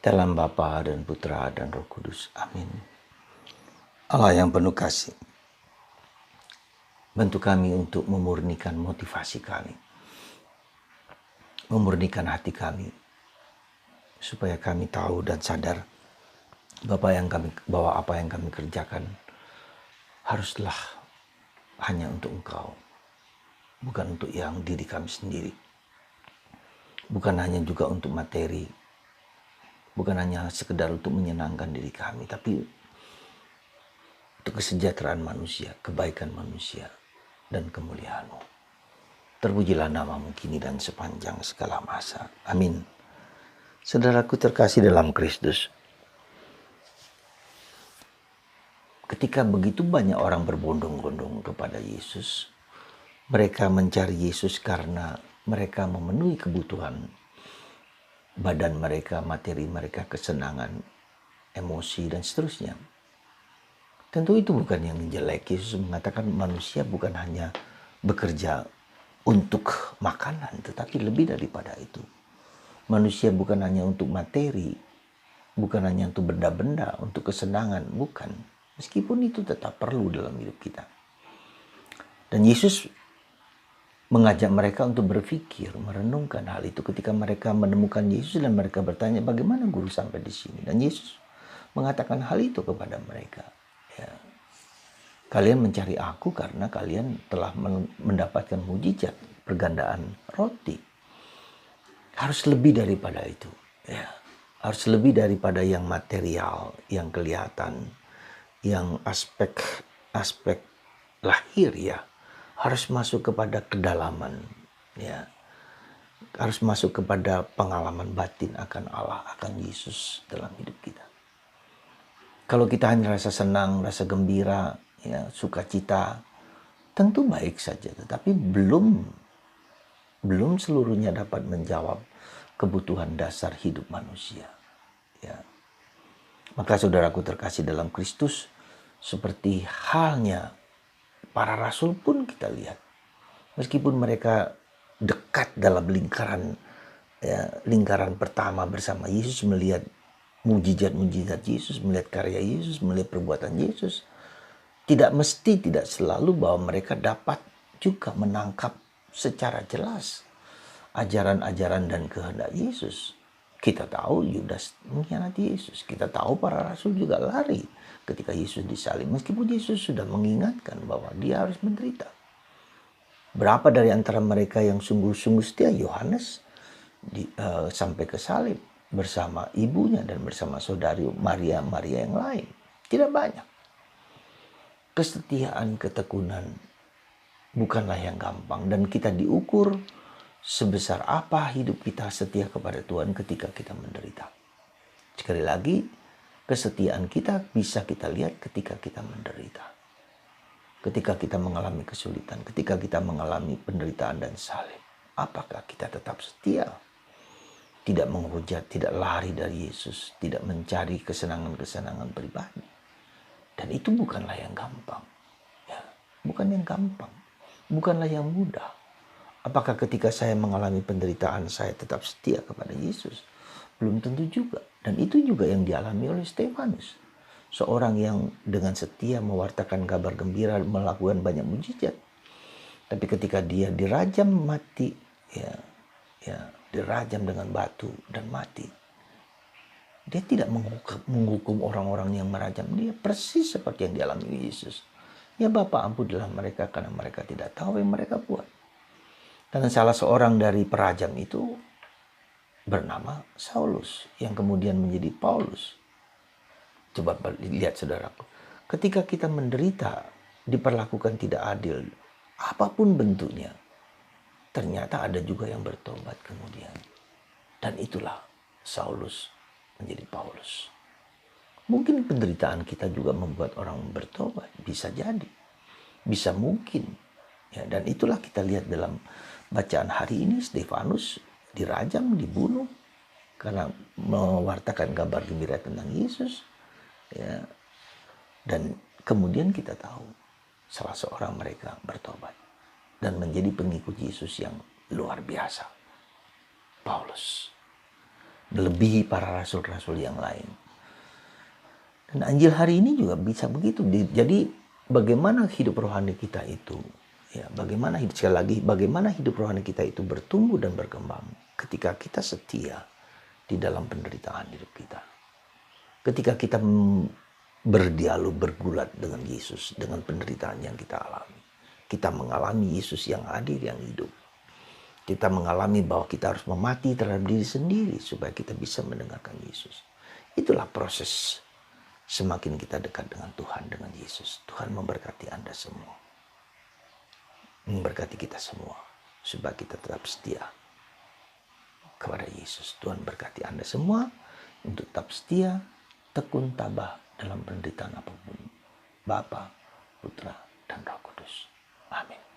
Dalam Bapa dan Putra dan Roh Kudus. Amin. Allah yang penuh kasih, bantu kami untuk memurnikan motivasi kami, memurnikan hati kami, supaya kami tahu dan sadar bahwa apa yang kami kerjakan haruslah hanya untuk Engkau, bukan untuk yang diri kami sendiri, bukan hanya juga untuk materi, bukan hanya sekedar untuk menyenangkan diri kami, tapi untuk kesejahteraan manusia, kebaikan manusia, dan kemuliaan-Mu. Terpujilah namamu kini dan sepanjang segala masa. Amin. Saudaraku terkasih dalam Kristus, ketika begitu banyak orang berbondong-bondong kepada Yesus, mereka mencari Yesus karena mereka memenuhi kebutuhan badan mereka, materi mereka, kesenangan, emosi, dan seterusnya. Tentu itu bukan yang jelek. Yesus mengatakan manusia bukan hanya bekerja untuk makanan, tetapi lebih daripada itu. Manusia bukan hanya untuk materi, bukan hanya untuk benda-benda, untuk kesenangan, bukan. Meskipun itu tetap perlu dalam hidup kita. Dan Yesus mengajak mereka untuk berpikir, merenungkan hal itu ketika mereka menemukan Yesus dan mereka bertanya, bagaimana guru sampai di sini? Dan Yesus mengatakan hal itu kepada mereka. Ya, kalian mencari aku karena kalian telah mendapatkan mujizat pergandaan roti. Harus lebih daripada itu. Ya, harus lebih daripada yang material, yang kelihatan, yang aspek lahir ya. Harus masuk kepada kedalaman, ya. Harus masuk kepada pengalaman batin akan Allah, akan Yesus dalam hidup kita. Kalau kita hanya rasa senang, rasa gembira, ya, sukacita, tentu baik saja, tetapi belum seluruhnya dapat menjawab kebutuhan dasar hidup manusia. Ya. Maka saudaraku terkasih dalam Kristus, seperti halnya para rasul pun kita lihat, meskipun mereka dekat dalam lingkaran pertama bersama Yesus, melihat mujizat-mujizat Yesus, melihat karya Yesus, melihat perbuatan Yesus, tidak selalu bahwa mereka dapat juga menangkap secara jelas ajaran-ajaran dan kehendak Yesus. Kita tahu Yudas mengkhianati Yesus. Kita tahu para rasul juga lari ketika Yesus disalib. Meskipun Yesus sudah mengingatkan bahwa dia harus menderita. Berapa dari antara mereka yang sungguh-sungguh setia? Yohanes sampai ke salib bersama ibunya dan bersama saudari Maria yang lain. Tidak banyak. Kesetiaan, ketekunan bukanlah yang gampang, dan kita diukur sebesar apa hidup kita setia kepada Tuhan ketika kita menderita. Sekali lagi, kesetiaan kita bisa kita lihat ketika kita menderita. Ketika kita mengalami kesulitan, ketika kita mengalami penderitaan dan salib, apakah kita tetap setia? Tidak menghujat, tidak lari dari Yesus, tidak mencari kesenangan-kesenangan pribadi. Dan itu bukanlah yang gampang. Ya, bukan yang gampang. Bukanlah yang mudah. Apakah ketika saya mengalami penderitaan saya tetap setia kepada Yesus? Belum tentu juga. Dan itu juga yang dialami oleh Stefanus. Seorang yang dengan setia mewartakan kabar gembira, melakukan banyak mujizat. Tapi ketika dia dirajam mati, dirajam dengan batu dan mati, dia tidak menghukum orang-orang yang merajam dia, persis seperti yang dialami Yesus. Ya Bapa, ampunilah mereka karena mereka tidak tahu yang mereka buat. Dan salah seorang dari perajam itu bernama Saulus, yang kemudian menjadi Paulus. Coba lihat saudaraku, ketika kita menderita, diperlakukan tidak adil, apapun bentuknya, ternyata ada juga yang bertobat kemudian. Dan itulah Saulus menjadi Paulus. Mungkin penderitaan kita juga membuat orang bertobat, bisa jadi, bisa mungkin. Ya, dan itulah kita lihat dalam bacaan hari ini, Stefanus dirajam, dibunuh karena mewartakan kabar gembira tentang Yesus. Ya, dan kemudian kita tahu salah seorang mereka bertobat dan menjadi pengikut Yesus yang luar biasa, Paulus. melebihi para rasul-rasul yang lain. Dan Injil hari ini juga bisa begitu. Jadi bagaimana hidup rohani kita itu, ya, sekali lagi, bagaimana hidup rohani kita itu bertumbuh dan berkembang ketika kita setia di dalam penderitaan hidup kita. Ketika kita berdialog, bergulat dengan Yesus, dengan penderitaan yang kita alami. Kita mengalami Yesus yang hadir, yang hidup. Kita mengalami bahwa kita harus memati terhadap diri sendiri supaya kita bisa mendengarkan Yesus. Itulah proses semakin kita dekat dengan Tuhan, dengan Yesus. Tuhan memberkati Anda semua. Memberkati kita semua. Supaya kita tetap setia kepada Yesus. Tuhan berkati Anda semua untuk tetap setia, tekun, tabah dalam penderitaan apapun. Bapa, Putra, dan Roh Kudus. Amin.